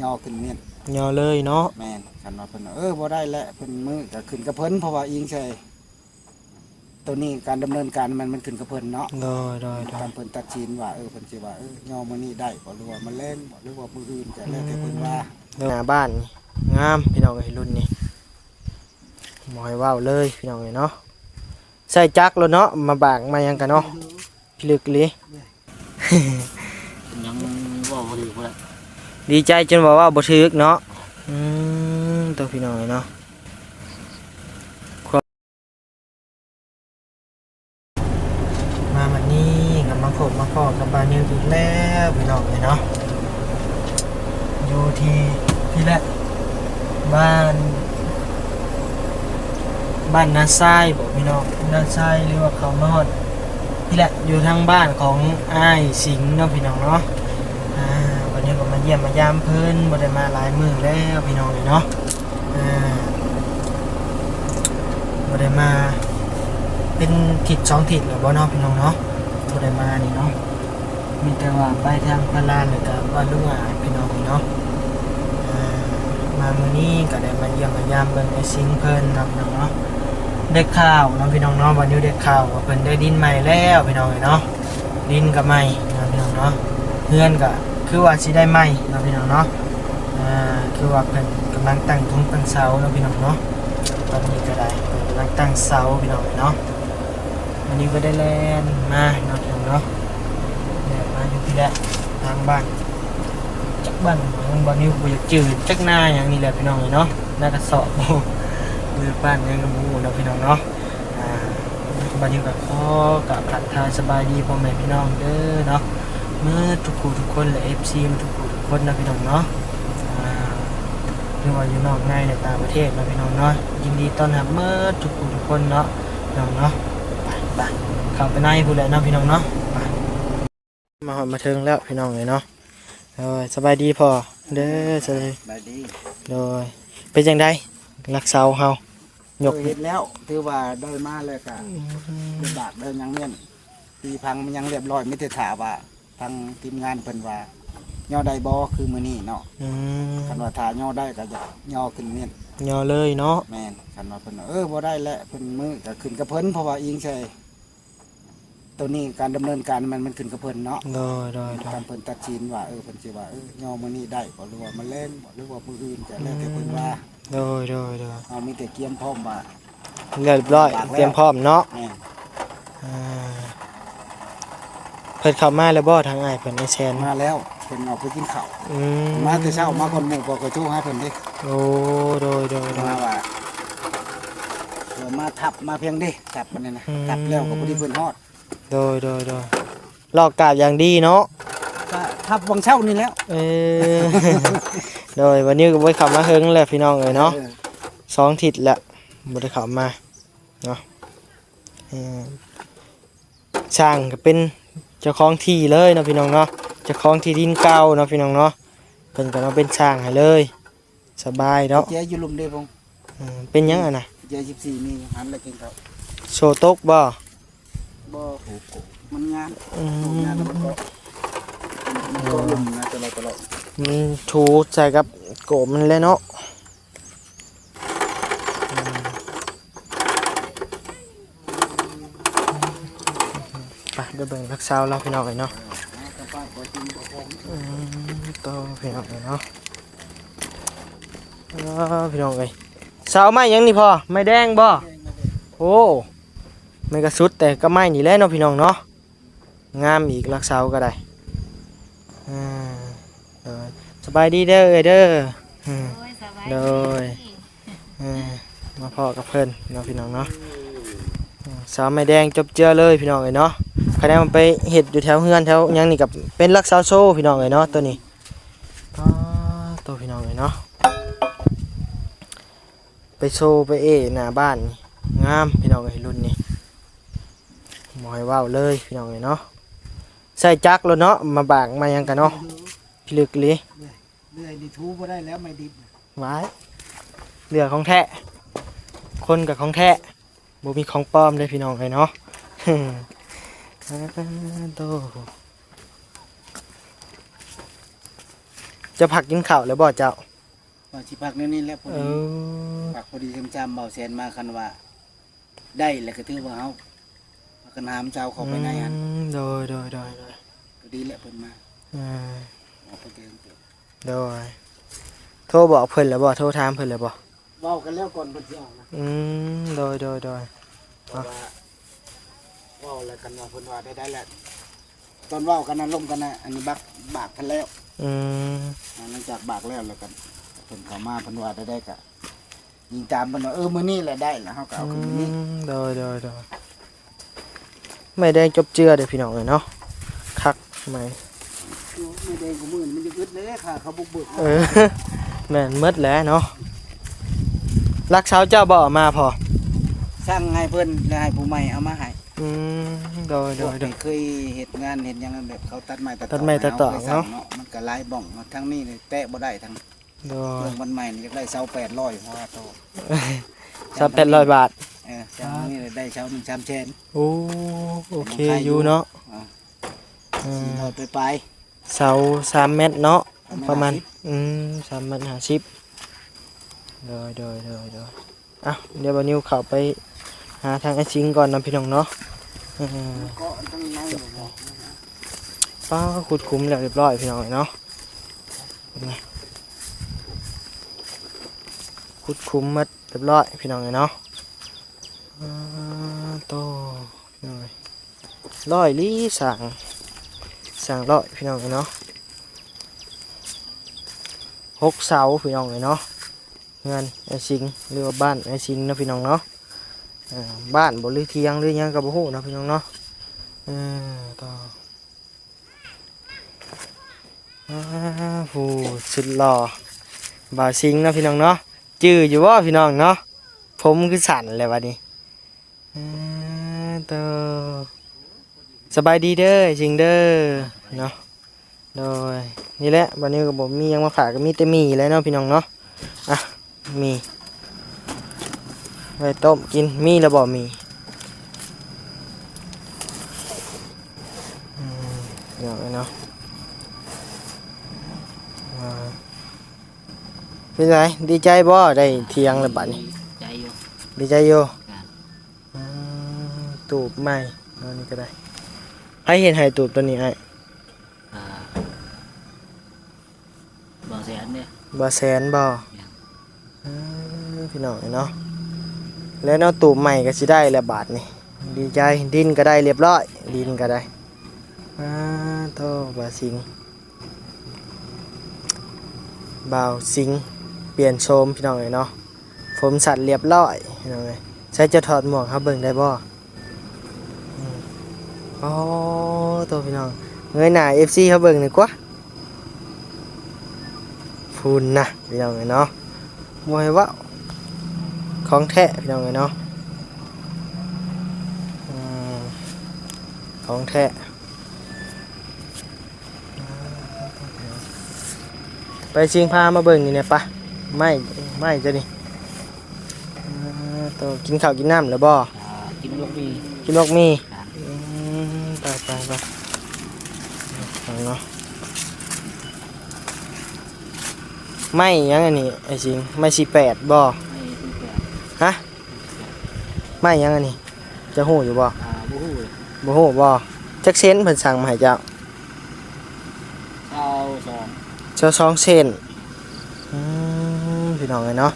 ย่อขึ้นเมียนย่อเลยเนาะแม่นคันว่าเพิ่นบ่ได้แล้วเพิ่นมือก็ขึ้นกับเพิ่นเพราะว่าอิงใช่ตัวนี้การดำเนินการมันขึ้นกับเพิ่นเนาะการเพิ่นตัดสินว่าเพิ่นสิว่าย่อมื้อนี้ได้บ่หรือว่ามันแรงบ่หรือว่ามื้ออื่นก็แล้วแต่เพิ่นว่าหน้าบ้านงามพี่น้องเอ้ยรุ่นนี้บ่ให้ว้าวเลยพี่น้องเอ้ยเนาะใส่จักรแล้วเนาะมาบากมาหยังกันเนาะพิลึกเลย ยังว่าบ่ถูกบ่ดีใจจนบอกว่าบ่ถึกเนาะตัวพี่น้องเนาะมาวันนี้กับมาพบมาพอกับบานิวอีกแล้วพี่น้องเนาะอยู่ที่แหละบ้านนาทรายบอกพี่น้องนาทรายหรือว่าเขามาฮอดนี่แหละอยู่ทางบ้านของอ้ายสิงห์เนาะพี่น้องเนาะวันนี้ก็มาเยี่ยมมายามเพิ่นบ่ได้มาหลายมื้อแล้วพี่น้องเนาะบ่ได้มาเป็นทิศ2ทิศแล้วบ่เนาะพี่น้องเนาะบ่ได้มานี่เนาะมีแต่ว่าไปทางพารานแล้วก็บ้านลุงอาพี่น้องเนาะมามื้อนี้ก็ได้มาเยี่ยมมายามเบิ่งไอ้สิงห์เพิ่นเนาะพี่น้องเนาะได้ข่าวเนาะพี่น้องเนาะวันนี้ได้ข่าวว่าเพิ่นได้ดินใหม่แล้วพี่น้องเนาะดินก็ใหม่เนาะพี่น้องเนาะเฮือนก็คือว่าสิได้ใหม่เนาะพี่น้องเนาะคือว่าเพิ่นกำลังตั้งทุงตั้งเสาเนาะพี่น้องเนาะตอนนี้ก็ได้เพิ่นกำลังตั้งเสาพี่น้องเนาะวันนี้ก็ได้แล่นมาเนาะพี่น้องเนาะแล่นมาอยู่ที่แหละทางบ้านจักบ้านบ่นิ้วบ่อยากจืดจักหน้าอย่างนี้แหละพี่น้องเนาะน่ากระสอบมือป้านยังกับหมูเนาะพี่น้องเนาะบ้านนี้ก็ขอกับทักทายสบายดีพ่อแม่พี่น้องเด้อเนาะเมื่อทุกผู้ทุกคนและ FC มาทุกผู้ทุกคนนะพี่น้องเนาะหรือว่าอยู่นอกในต่างประเทศนะพี่น้องเนาะยินดีต้อนรับเมื่อทุกผู้ทุกคนเนาะพี่น้องเนาะไปเข้าไปในผู้ใดเนาะพี่น้องเนาะมาหอดมาถึงแล้วพี่น้องเลยเนาะสบายดีพ่อเด้อสบายดีโดยเป็นจังไดรักเสาเฮายกเฮ็ดแล้วถือว่าได้มาแล้วก็บากได้ยังเมียนตีพังมันยังเรียบร้อยไม่ได้ถามว่าทางทีมงานเพิ่นว่าย่อได้บ่คือมื้อนี้เนาะคันว่าถ้าย่อได้ก็จะย่อขึ้นเมียนย่อเลยเนาะแม่นคันว่าเพิ่นบ่ได้แล้วเพิ่นมือก็ขึ้นกับเพิ่นเพราะว่าอิงใช่ตัวนี้การดำเนินการมันขึ้นกับเพิ่นเนาะการเพิ่นตัดสินว่าเพิ่นสิว่าย่อมื้อนี้ได้บ่หรือว่ามันแรงบ่หรือว่ามื้ออื่นก็แล้วแต่เพิ่นว่าเอามีแต่เกียมพร้อมว่าเรียบร้อยเตรียมพร้อมเนาะเพิ่นเข้ามาแล้วบ่ทางอ้ายเพิ่นไอ้แซนมาแล้วเพิ่นออกไปกินข้าวมาแต่เช้ามาคนหมู่ก็โทรหาเพิ่นเด้โอ้โดยมาว่ามาทับมาเพียงเด้ทับมันนี่นะทับแล้วก็บ่ได้เพิ่นฮอดโดยลอกกาบอย่างดีเนาะก็ทับวังเช้านี่แล้วโดยวันนี้ก็บ่เข้ามาเฮิงแล้วพี่น้องเอ้ยเนาะ2ทิศแล้วบ่ได้เข้ามาเนาะช่างก็เป็นเจ้าของที่เลยเนาะพี่น้องเนาะเจ้าของที่ดินเก่าเนาะพี่น้องเนาะเพิ่นก็มาเป็นช่างให้เลยสบายเนาะเจ๊อยู่ลุมเด้พงเป็นยังอ่ะนะเจ๊14นี่หันแล้วกินข้าวโชตกบ่มันงานแล้วมันก็ลุมนะตลอดมันถูใส่กับโกบมันเลยเนาะไปเดี๋ยวเบิ่งรักษาเราพี่น้องเลยเนาะต่อพี่น้องเลยเนาะพี่น้องเลยเสาไม้ยังนี่พอไม่แดงบ่โอ้ไม่กระสุดแต่ก็ไม้นี่แหละเนาะพี่น้องเนาะงามอีกรักษาก็ได้สบายดีเด้อเด้อโดยมาพอกับเพิ่นเนาะพี่น้องเนาะสาวไม้แดงจบเจือเลยพี่น้องเลยเนาะคะแนนมันไปเห็ดอยู่แถวเฮือนแถวยังนี่กับเป็นรักษาโซ่พี่น้องเลยเนาะตัวนี้ตัวพี่น้องเลยเนาะไปโซ่ไปหน้าบ้านงามพี่น้องเลยรุ่นนี้หมอยว้าวเลยพี่น้องเลยเนาะใส่จักรแล้วเนาะมาบากมายังกันเนาะพิลึกเลยเลื่อยดิทูบ่ได้แล้วไม่ดิบไว้เรือของแท้คนกับของแท้บ่มีของปลอมเลยพี่น้องเลยเนาะโต จะพักกินข้าวแล้วบ่เจ้า ว่าสิพักแนวนี้แหละพอ เอ ดี อ พักพอดีจำเบาแสนมาคันว่า ได้แล้วก็ถือว่าเฮาพากันหามเจ้าเข้าไปในหัน โดย ก็ดีแหละเพิ่นมา อ่า เอาไปเติมเติม โดยโทรบอกเพิ่นแล้วบ่โทรถามเพิ่นแล้วบ่ เว้ากันแล้วก่อนเพิ่นสิเอานะ โดย เพราะว่าเว้าแล้วกันว่าเพิ่นว่าได้แล้วตอนเว้ากันนั้นลมกันนะอันนี้บากกันแล้ว อืม หลังจากบากแล้วกันเพิ่นเข้ามาเพิ่นว่าได้ก็ยิงตามเพิ่นว่ามื้อนี้แหละได้แล้วเฮาก็เอาคืนมื้อนี้ โดยไม่ได้จบเจือเด้อพี่น้องเอ้ยเนาะคักไหม ไม่ได้กูมื้อนี้มันจะอึดเลยค่ะเขาบุกเบิก เออ แม่นหมดแล้วเนาะรักเช้าเจ้าบ่เอามาพอ สร้างให้เพิ่นแล้วให้ผู้ใหม่เอามาให้ โดย เคยเฮ็ดงานเฮ็ดหยังแบบเขาตัดไม้ตัด ตัดไม้ตัดต่อ ให้ เนาะ เนาะมันก็หลายบ้องทั้งนี้นี่แตะบ่ได้ทั้ง โด เรื่ ย องวันใหม่นี่อยากได้เสา800เพราะว่าโต 3,800 บาท เสานี่ได้เสา1 3แสน โอเคอยู่เนาะ 400ไปปลาย เสา3เมตรเนาะ 3 ประมาณ 50 3เมตร50โดยอ่ะเดี๋ยวบ่นิวเข้าไปหาทางไอ้ซิงก่อนนะพี่น้องเนาะ ก็ทั้งในบ่ ป้าขุดคุ้มแล้วเรียบร้อยพี่น้องเนาะเป็นไงขุดคุ้มมัดเรียบร้อยพี่น้องเนาะโตเลยร้อยลี่สั่งร้อยพี่น้องเนาะ6 เสาพี่น้องเนาะเงินไอ้สิงหรือว่าบ้านไอ้สิงนะพี่น้องเนาะบ้านบ่หรือเทียงหรือหยังก็บ่ฮู้นะพี่น้องเนาะต่อผู้สุดหล่อบ่าวสิงนะพี่น้องเนาะจื้ออยู่ว่าพี่น้องเนาะผมคือสั่นเลยวันนี้ต่อสบายดีเด้อสิงเด้อเนาะโดยนี่แหละวันนี้ก็บอกมียังมาฝากก็มีแต่หมีแล้วเนาะพี่น้องเนาะอ่ะมีไปต้มกินมีแล้วบ่มีเดี๋ยวเนาะเป็นไงดีใจบ่ได้เที่ยงแล้วบัดนี้ ใจอยู่ ดีใจอยู่ ครับ ตูบใหม่เอานี่ก็ได้ให้เห็นให้ตูบตัวนี้ไอ้ อ่าบอกแสนเนี่ย บ่แสนบ่พี่น้องเนาะแล้วเนาะตูบใหม่ก็สิได้แล้วบาทนี่ดีใจดินก็ได้เรียบร้อยดินก็ได้โตบ่าวสิงบ่าวสิงเปลี่ยนโฉมพี่น้องเนาะผมสัตว์เรียบร้อยพี่น้องใช้จะถอดหมวกครับเบิ่งได้บ่อ๋อโตพี่น้องเงยหน้า FC เขาเบิ่งหน่อยกว่าพูนนะพี่น้องเนาะมวยว่าของแท้พี่น้องเนาะของแท้ไปชิงพามาเบิ่งนี่เนี่ยปะไม่จะนี่ตัวกินข้าวกินน้ำแล้วบ่ กินลูกมี กินนกมี ครับ ไปเนาะไม่ยังอันนี้ไอ้ชิงไม่48บ่ ไม่เป็นแปด ฮะไม่ยังอันนี้จะหู้อยู่บ่ บูฮู้เลย บ่ฮู้บ่จักเซนเพิ่นสั่งมาให้เจ้า เอาสอง เจ้า2เซนพี่น้องเนาะ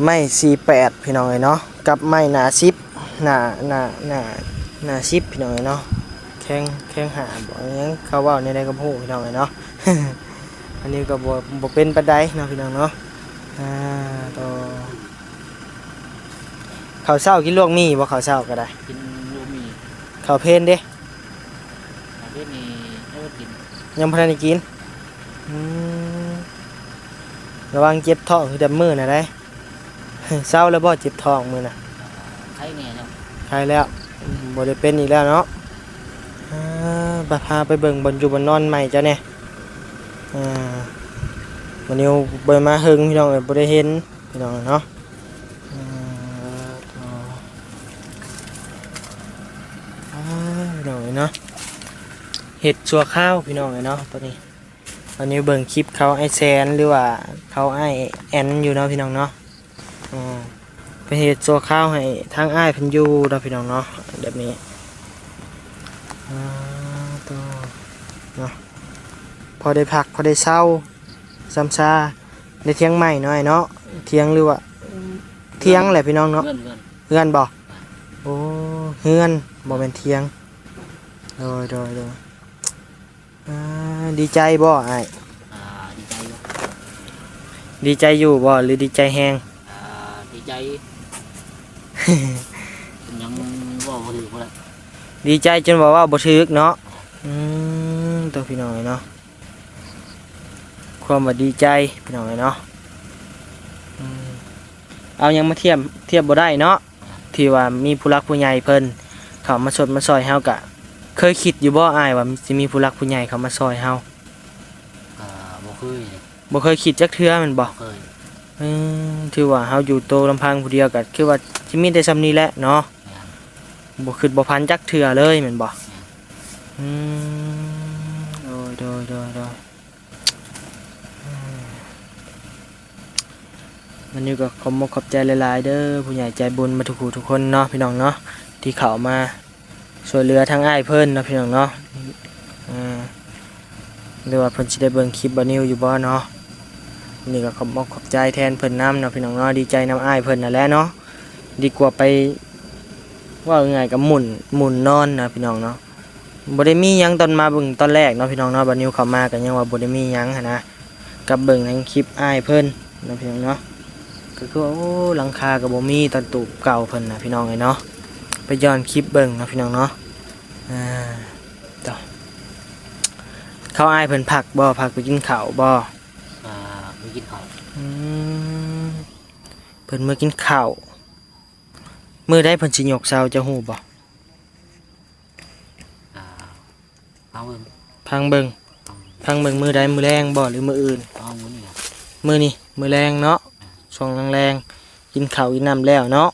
ไม่48พี่น้องเนาะกับไม่หนา10หนา10พี่น้องเนาะแข้งหาบ่ยังเขาเว้าในใดก็บ่ฮู้พี่น้องเนาะ อันนี้ก็บ่เป็นปานใดเนาะพี่น้องเนาะต่อข้าวเช้ากินลวกมีบ่ข้าวเช้าก็ได้ กินลูกมี ข้าวเพลนเด้ ประเภทนี้ไม่ว่ากิน ยังบ่ทันได้กินระวังเจ็บท้องคือแต่มื้อน่ะได้ เช้าแล้วบ่เจ็บท้องมื้อน่ะ ใช้แง่เนาะ ใช่แล้วบ่ได้เป็นอีกแล้วเนาะพาไปเบิ่งบนอยู่บนนอนใหม่จ้ะเนี่ยวันนี้บ่ได้มาหึงพี่น้องบ่ได้เห็นพี่น้องเนาะพี่น้องเนาะเห็ดชัวข้าวพี่น้องเนาะตัวนี้ อันนี้เบิ่งคลิปเขาไอ้แซนหรือว่าเขาไอ้แอนอยู่เนาะพี่น้องเนาะไปเฮ็ดโซข้าวให้ทางอ้ายเพิ่นอยู่เนาะพี่น้องเนาะแบบนี้ต่อเนาะพอได้พักพอได้เช้าซ้ำซาได้เที่ยงใหม่หน่อยเนาะเที่ยงหรือว่าเที่ยงแหละพี่น้องเนาะ เพื่อน เฮือนบ่โอ้เฮือนบ่เป็นเที่ยงโดยดีใจบ่อ้าย ดีใจอยู่ ดีใจอยู่บ่หรือดีใจแฮง ดีใจ ยังว่าบ่ถือบ่ได้ ดีใจจนบอกว่าบ่ถึกเนาะตัวพี่น้องเนาะความว่าดีใจพี่น้องเนาะเอายังมาเทียบบ่ได้เนาะที่ว่ามีผู้รักผู้ใหญ่เพิ่นเข้ามาสดมาซอยเฮากะเคยคิดอยู่บ่อ้ายว่าสิมีผู้รักผู้ใหญ่เข้ามาซอยเฮา บ่เคย บ่เคยคิดจักเทื่อแม่นบ่ เคย ถือว่าเฮาอยู่โตลำพังผู้เดียวก็คือว่าสิมีแต่ซำนี้แหละเนาะบ่คิดบ่พันจักเทื่อเลยแม่นบ่โดยมันอยู่กับขอบคุณขอบใจหลายๆเด้อผู้ใหญ่ใจบุญมาทุกคนเนาะพี่น้องเนาะที่เข้ามาช่วยเหลือทางอ้ายเพิ่นเนาะพี่น้องเนาะหรือว่าเพิ่นสิได้เบิ่งคลิปบ่นิวอยู่บ่เนาะนี่ก็ขอบใจแทนเพิ่นนำเนาะพี่น้องเนาะดีใจนำอ้ายเพิ่นนั่นแหละเนาะดีกว่าไปว่าง่ายๆกับหมุนนอนนะพี่น้องเนาะบ่ได้มีหยังตอนมาเบิ่งตอนแรกเนาะพี่น้องเนาะบ่นิวเข้ามาก็ยังว่าบ่ได้มีหยังหันนะกับเบิ่งในคลิปอ้ายเพิ่นเนาะพี่น้องเนาะก็คือโอ้หลังคาก็บ่มีตอนตูบเก่าเพิ่นน่ะพี่น้องเอ้ยเนาะไปย้อนคลิปเบิ่งเนาะพี่น้องเนาะต่อเขาอ้ายเพิ่นพักไปกินข้าวบ่ ไปกินข้าว เพิ่นมื้อกินข้าวมื้อใดเพิ่นสิยกเสาจะฮู้บ่ เอาเบิ่ง พังเบิ่งมื้อใดมื้อแรงบ่หรือมื้ออื่น เอามื้อนี้ มื้อนี้มื้อแรงเนาะช่วงแรงๆกินข้าวกินน้ำแล้วเนาะ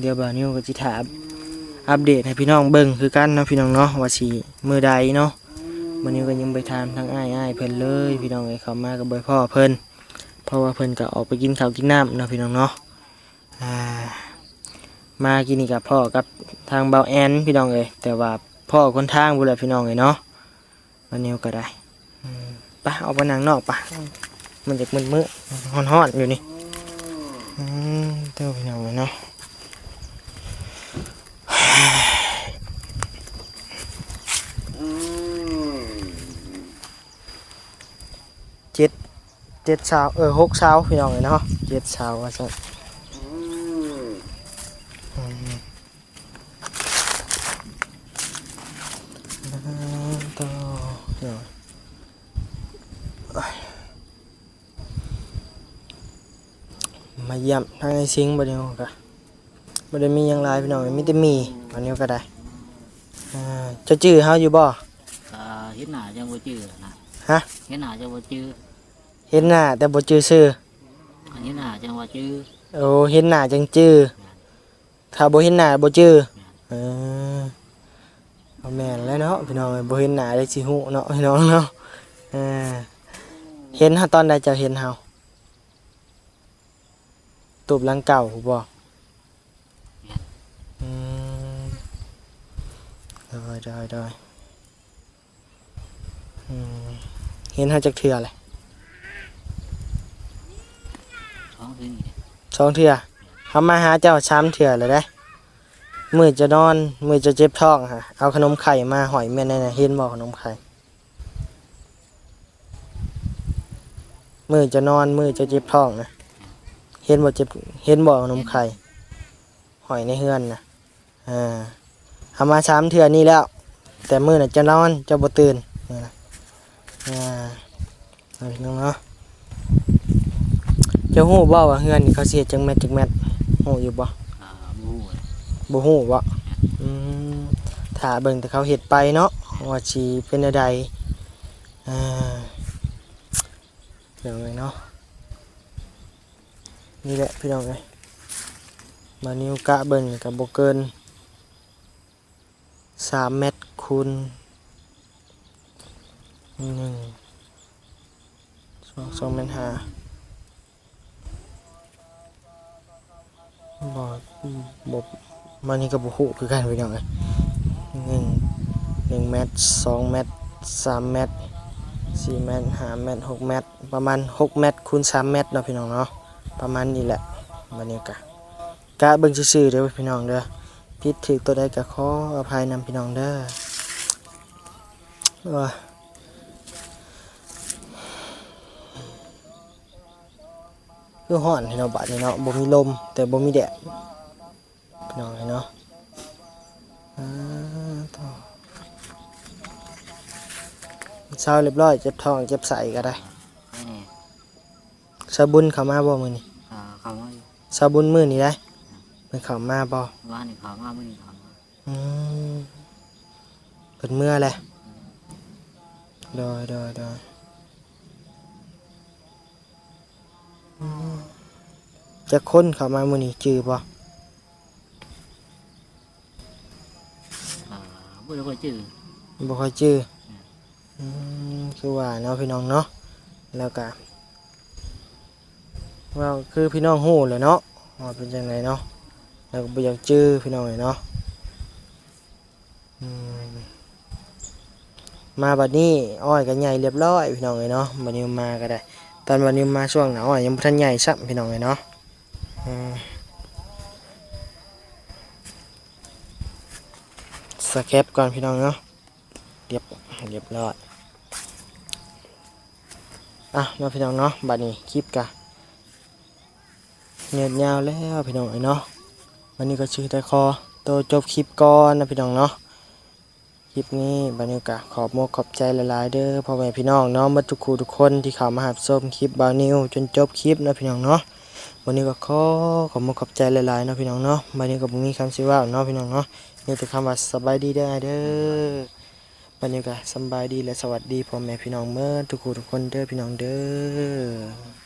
เดี๋ยวบ่าวนิวก็สิถามอัปเดตให้พี่น้องเบิ่งคือกันเนาะพี่น้องเนาะว่าสิมื้อใดเนาะบ่าวนิวก็ยังไปถามทางอ้ายเพิ่นเลยพี่น้องเอ้ยเข้ามาก็บ่พ่อเพิ่นเพราะว่าเพิ่นก็ออกไปกินข้าวกินน้ำเนาะพี่น้องเนาะมากินนี่กับพ่อกับทางเบาแอนพี่น้องเอ้ยแต่ว่าพ่อคนทางบุแหละพี่น้องเอ้ยเนาะวันนี้ก็ได้ปะเอาไปนั่งนอกปะมันจะมืดๆฮ้อนๆอยู่นี่เต้าพี่น้องเอ้ยเนาะเจ็ดเช้า6เช้าพี่น้องเอ้ยเนาะ7เช้าว่าซั่นมาเยี่ยมทางไอ้ซิงบ่เดียวก็บ่ได้มีหยังหลายพี่น้องมีแต่มีอันนี้ก็ได้จะจื้อเฮาอยู่บ่ เห็นหน้าจังบ่จื้อนะ ฮะ เห็นหน้าจังบ่จื้อ เห็นหน้าแต่บ่จื้อชื่อ เห็นหน้าจังว่าจื้อ โอ้เห็นหน้าจังจื้อถ้าบ่เห็นหน้าบ่จื้อเอาแม่นแล้วเนาะพี่น้องบ่เห็นหน้าได้สิฮู้เนาะพี่น้องเนาะเห็นเฮาตอนใดจะเห็นเฮาตูบหลังเก่าบ่ได้เห็นเฮาจักเทื่อเลย ท้องถึง 2เทื่อเฮามาหาเจ้า3เทื่อเลยเด้มื้อจะนอนมื้อจะเจ็บท้องฮะเอาขนมไข่มาหอยแม่นนั่นน่ะเห็นบ่ขนมไข่มื้อจะนอนมื้อจะเจ็บท้องนะเห็นบ่ขนมไข่หอยในเฮือนน่ะเฮามา3เทื่อนี้แล้วแต่มื้อน่ะจะนอนจะบ่ตื่นนี่นะน้องเนาะจะฮู้บ่ว่าเฮือนนี่เขาสิเฮ็ดจังแม่นฮู้อยู่บ่ บ่ฮู้บ่ถ้าเบิ่งแต่เขาเฮ็ดไปเนาะว่าสิเป็นจังไดเดี๋ยวไงเนาะนี่แหละพี่น้องเอ้ยมานิ้วกะเบิ่งก็บ่เกิน3 เมตรคูณ 2 เมตร5บ่บ่มานี่ก็บ่ฮู้คือกันพี่น้องเอ้ย1 เมตร 2 เมตร 3 เมตร 4 เมตร 5 เมตร 6 เมตรประมาณ6 เมตรคูณ 3 เมตรเนาะพี่น้องเนาะประมาณนี้แหละบัดนี้กะเบิ่งซื่อๆเด้อพี่น้องเด้อผิดถูกตัวใดก็ขออภัยนำพี่น้องเด้อคือร้อนพี่น้องบัดนี้เนาะบ่มีลมแต่บ่มีแดดพี่น้องเนาะต่อเช้าเรียบร้อยเจ็บท้องเจ็บไส้ก็ได้ ไอ้นี่ สาบุญเข้ามาบ่มื้อนี้ เขามาอยู่ สาบุญมื้อนี้ได้เพิ่นเข้ามาบ่ ว่านี่เขามาไม่ได้เขามา อืมเพิ่นเมื่อแหละโดยจักคนเข้ามามื้อนี้จื้อบ่ ไม่ได้ก็จื้อ บ่ค่อยจื้อคือว่าเนาะพี่น้องเนาะแล้วก็ว่าคือพี่น้องฮู้แหละเนาะว่าเป็นจังไดเนาะแล้วก็บ่อยากจื้อพี่น้องเนาะมาบัดนี้อ้อยก็ใหญ่เรียบร้อยพี่น้องเนาะบัดนี้มาก็ได้ตอนวันนี้มาช่วงหน้าอ้อยยังบ่ทันใหญ่ซ้ำพี่น้องเนาะสแคปก่อนพี่น้องเนาะเรียบร้อยมาพี่น้องเนาะบัดนี้คลิปกะเงียบยาวแล้วพี่น้องเนาะวันนี้ก็ชื่อแต่คอโตจบคลิปก่อนนะพี่น้องเนาะคลิปนี้บัดนี้กะขอบใจหลายๆเด้อพ่อแม่พี่น้องเนาะหมดทุกคู่ทุกคนที่เข้ามารับชมคลิปบ่าวนิวจนจบคลิปนะพี่น้องเนาะวันนี้ก็ขอบใจหลายๆเนาะพี่น้องเนาะบัดนี้ก็บ่มีคำสิว่าเนาะพี่น้องเนาะมีแต่คำว่าสบายดีเด้อวันนี้ก็สบายดีและสวัสดีพ่อแม่พี่น้องเมื่อทุกคู่ทุกคนเด้อพี่น้องเด้อ